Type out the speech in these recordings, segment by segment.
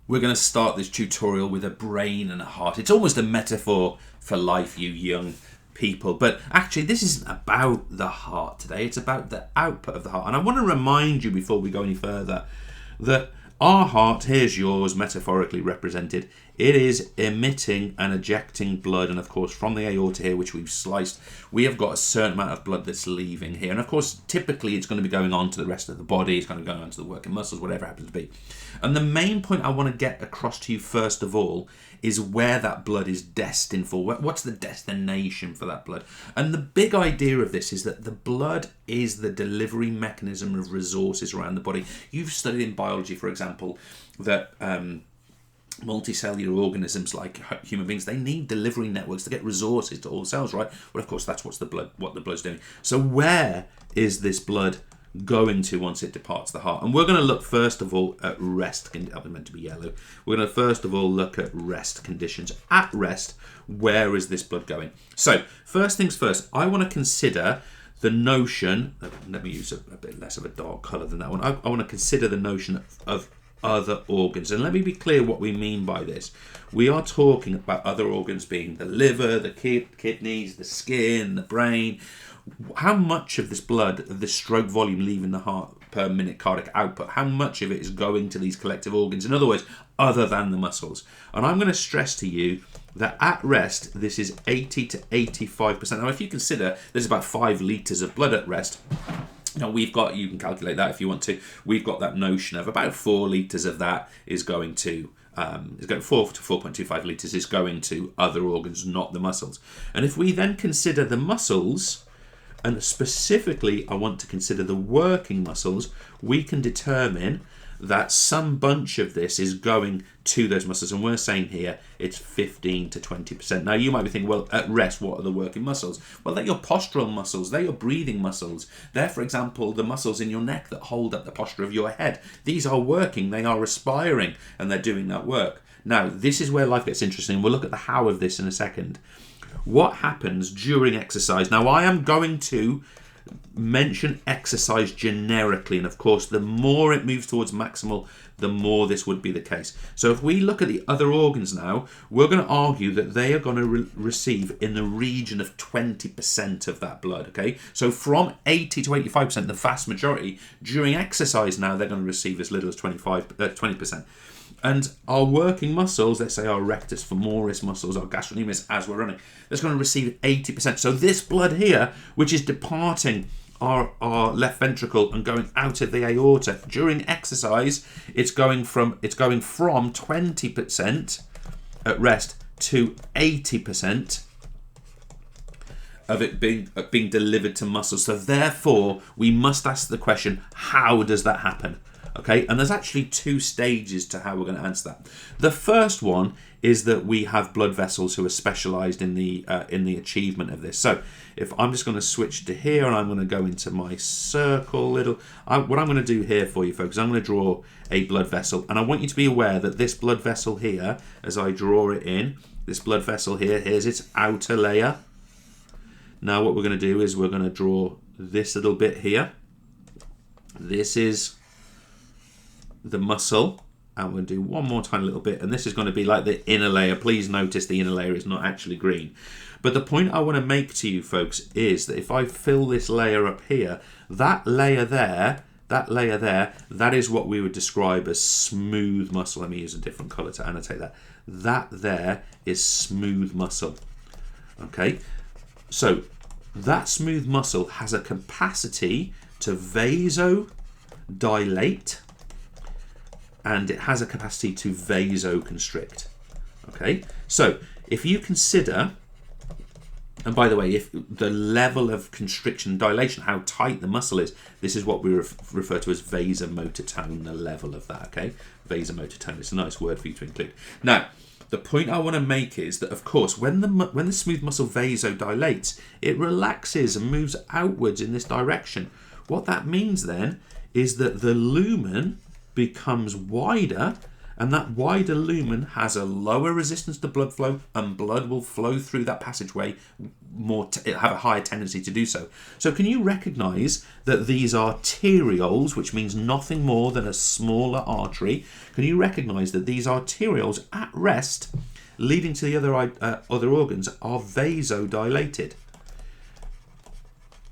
We're going to start this tutorial with a brain and a heart. It's almost a metaphor for life, you young people. But actually, this isn't about the heart today. It's about the output of the heart. And I want to remind you before we go any further that our heart, here's yours, metaphorically represented, it is emitting and ejecting blood. And of course, from the aorta here, which we've sliced, we have got a certain amount of blood that's leaving here. And of course, typically it's going to be going on to the rest of the body. It's going to go on to the working muscles, whatever it happens to be. And the main point I want to get across to you first of all is where that blood is destined for. What's the destination for that blood? And the big idea of this is that the blood is the delivery mechanism of resources around the body. You've studied in biology, for example, that multicellular organisms like human beings, they need delivery networks to get resources to all cells, right? Well, of course, that's what the blood's doing. So where is this blood going to once it departs the heart? And we're going to look first of all at rest. That was meant to be yellow. We're going to first of all look at rest conditions. At rest, where is this blood going? So first things first, I want to consider the notion, let me use a bit less of a dark colour than that one. I want to consider the notion of other organs. And let me be clear what we mean by this. We are talking about other organs being the liver, the kidneys, the skin, the brain. How much of this blood, of this stroke volume leaving the heart per minute cardiac output, how much of it is going to these collective organs? In other words, other than the muscles. And I'm going to stress to you that at rest, this is 80 to 85%. Now, if you consider there's about 5 litres of blood at rest, now we've got, you can calculate that if you want to, we've got that notion of about 4 litres of that is going to 4 to 4.25 litres is going to other organs, not the muscles. And if we then consider the muscles, and specifically I want to consider the working muscles, we can determine that some bunch of this is going to those muscles, and we're saying here it's 15 to 20%. Now you might be thinking, well, at rest, what are the working muscles? Well, they're your postural muscles, they're your breathing muscles. They're, for example, the muscles in your neck that hold up the posture of your head. These are working, they are respiring, and they're doing that work. Now, this is where life gets interesting. We'll look at the how of this in a second. What happens during exercise? Now, I am going to mention exercise generically, and of course the more it moves towards maximal, the more this would be the case. So if we look at the other organs now, we're going to argue that they are going to receive in the region of 20% of that blood. Okay, so from 80 to 85%, the vast majority during exercise now, they're going to receive as little as 20%. And our working muscles, let's say our rectus femoris muscles, our gastrocnemius, as we're running, that's going to receive 80%. So this blood here, which is departing our left ventricle and going out of the aorta during exercise, it's going from 20% at rest to 80% of it being delivered to muscles. So therefore, we must ask the question, how does that happen? Okay, and there's actually 2 stages to how we're going to answer that. The first one is that we have blood vessels who are specialised in the achievement of this. So if I'm just going to switch to here and I'm going to go into my circle what I'm going to do here for you folks, I'm going to draw a blood vessel, and I want you to be aware that this blood vessel here, as I draw it in, this blood vessel here, here's its outer layer. Now what we're going to do is we're going to draw this little bit here. This is the muscle, and we'll do one more tiny little bit, and this is going to be like the inner layer. Please notice the inner layer is not actually green. But the point I want to make to you folks is that if I fill this layer up here, that layer there, that is what we would describe as smooth muscle. Let me use a different color to annotate that. That there is smooth muscle. Okay, so that smooth muscle has a capacity to vasodilate, and it has a capacity to vasoconstrict. Okay, so if you consider, and by the way, if the level of constriction, dilation, how tight the muscle is, this is what we refer to as vasomotor tone, the level of that. Okay, vasomotor tone. It's a nice word for you to include. Now, the point I want to make is that, of course, when the smooth muscle vasodilates, it relaxes and moves outwards in this direction. What that means then is that the lumen becomes wider And that wider lumen has a lower resistance to blood flow, and blood will flow through that passageway it'll have a higher tendency to do so. So can you recognise that these arterioles, which means nothing more than a smaller artery, can you recognise that these arterioles at rest, leading to the other organs, are vasodilated?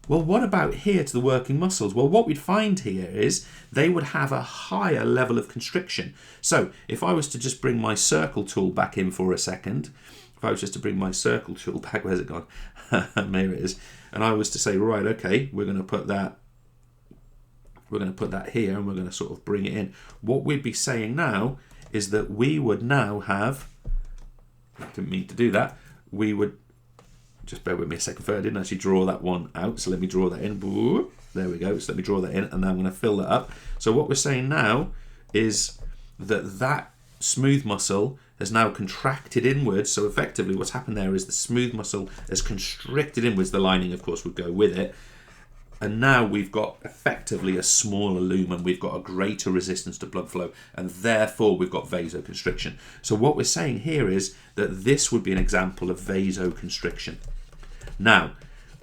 Well, what about here to the working muscles? Well, what we'd find here is they would have a higher level of constriction. So if I was to just bring my circle tool back in for a second, if I was just to bring my circle tool back, where's it gone? There it is. And I was to say, right, okay, we're going to put that here, and we're going to sort of bring it in. What we'd be saying now is that we would now have, I didn't mean to do that, we would, just bear with me a second, I didn't actually draw that one out, so let me draw that in. There we go, so let me draw that in, and now I'm going to fill that up. So what we're saying now is that smooth muscle has now contracted inwards, so effectively what's happened there is the smooth muscle has constricted inwards, the lining of course would go with it, and now we've got effectively a smaller lumen, we've got a greater resistance to blood flow, and therefore we've got vasoconstriction. So what we're saying here is that this would be an example of vasoconstriction. Now,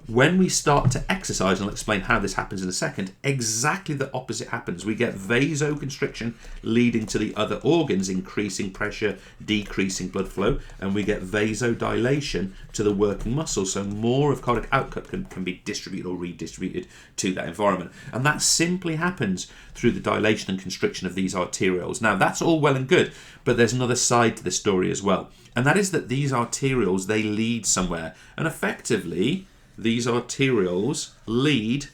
when we start to exercise, and I'll explain how this happens in a second, exactly the opposite happens. We get vasoconstriction leading to the other organs, increasing pressure, decreasing blood flow, and we get vasodilation to the working muscles, so more of cardiac output can be distributed or redistributed to that environment. And that simply happens through the dilation and constriction of these arterioles. Now, that's all well and good, but there's another side to this story as well, and that is that these arterioles, they lead somewhere, and effectively these arterioles lead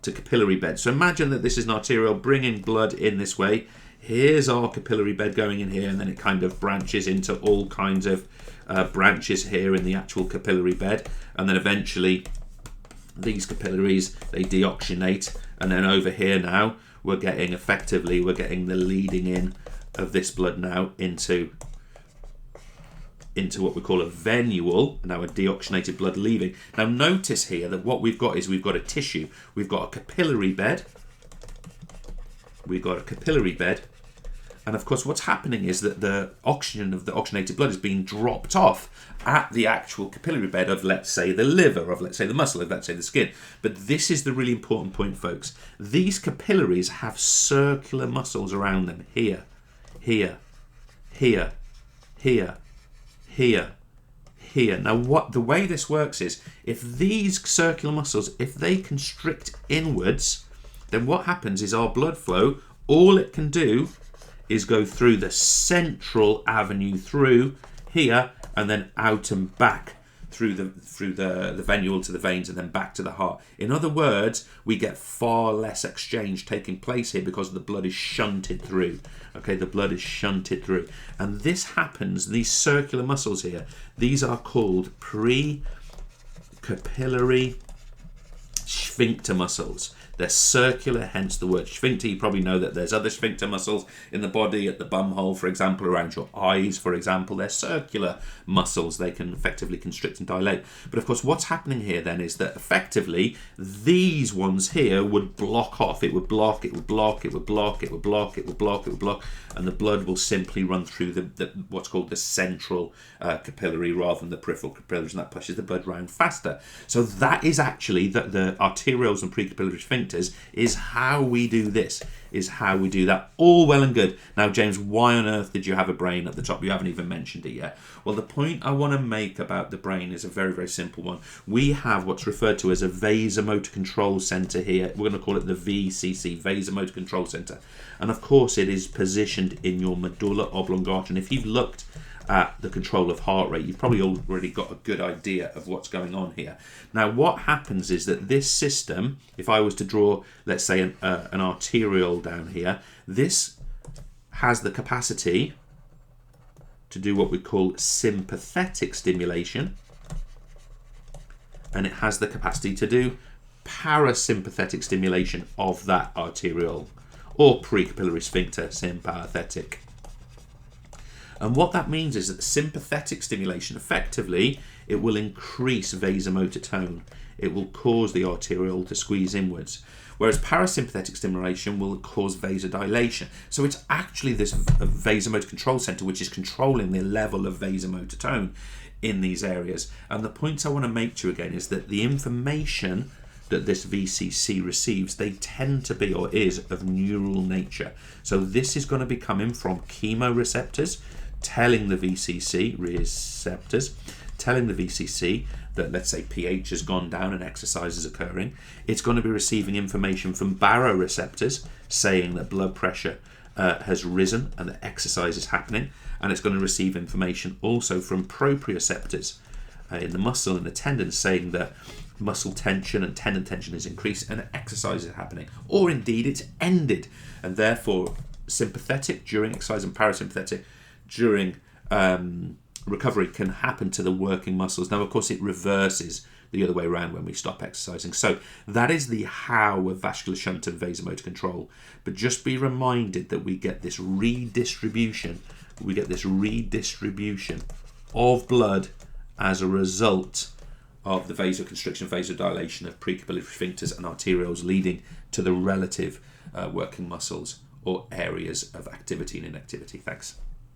to capillary beds. So imagine that this is an arteriole bringing blood in this way. Here's our capillary bed going in here, and then it kind of branches into all kinds of branches here in the actual capillary bed. And then eventually these capillaries, they deoxygenate. And then over here now, we're getting the leading in of this blood now into what we call a venule, now a deoxygenated blood leaving. Now notice here that what we've got is we've got a tissue, we've got a capillary bed, and of course what's happening is that the oxygen of the oxygenated blood is being dropped off at the actual capillary bed of, let's say, the liver, of, let's say, the muscle, of, let's say, the skin. But this is the really important point, folks. These capillaries have circular muscles around them, here, here, here, here, here, here. Now the way this works is, if these circular muscles, if they constrict inwards, then what happens is our blood flow, all it can do is go through the central avenue through here, and then out and back through the venule to the veins, and then back to the heart. In other words, we get far less exchange taking place here because the blood is shunted through. Okay, the blood is shunted through. And this happens, these circular muscles here, these are called pre-capillary sphincter muscles. They're circular, hence the word sphincter. You probably know that there's other sphincter muscles in the body, at the bum hole, for example, around your eyes, for example. They're circular muscles. They can effectively constrict and dilate. But of course, what's happening here then is that effectively these ones here would block off. It would block, it would block, it would block, it would block, it would block, it would block, and the blood will simply run through the what's called the central capillary rather than the peripheral capillaries, and that pushes the blood around faster. So that is actually the arterioles and precapillary sphincters is how we do this, is how we do that. All well and good. Now, James, why on earth did you have a brain at the top? You haven't even mentioned it yet. Well, the point I want to make about the brain is a very, very simple one. We have what's referred to as a vasomotor control center here. We're going to call it the VCC, vasomotor control center. And of course, it is positioned in your medulla oblongata. And if you've looked at the control of heart rate, you've probably already got a good idea of what's going on here. Now, what happens is that this system, if I was to draw, let's say, an arteriole down here, this has the capacity to do what we call sympathetic stimulation, and it has the capacity to do parasympathetic stimulation of that arteriole, or precapillary sphincter, sympathetic. And what that means is that sympathetic stimulation, effectively, it will increase vasomotor tone. It will cause the arteriole to squeeze inwards. whereas parasympathetic stimulation will cause vasodilation. So it's actually this vasomotor control center which is controlling the level of vasomotor tone in these areas. And the point I want to make to you again is that the information that this VCC receives, they tend to be, or is, of neural nature. So this is going to be coming from chemoreceptors telling the VCC that, let's say, pH has gone down and exercise is occurring. It's going to be receiving information from baroreceptors saying that blood pressure has risen and that exercise is happening. And it's going to receive information also from proprioceptors in the muscle and the tendons saying that muscle tension and tendon tension is increased and exercise is happening, or indeed it's ended. And therefore sympathetic during exercise and parasympathetic during recovery can happen to the working muscles. Now of course it reverses the other way around when we stop exercising. So that is the how of vascular shunt and vasomotor control. But just be reminded that we get this redistribution of blood as a result of the vasoconstriction, vasodilation of precapillary sphincters and arterioles, leading to the relative working muscles or areas of activity and inactivity. Thanks.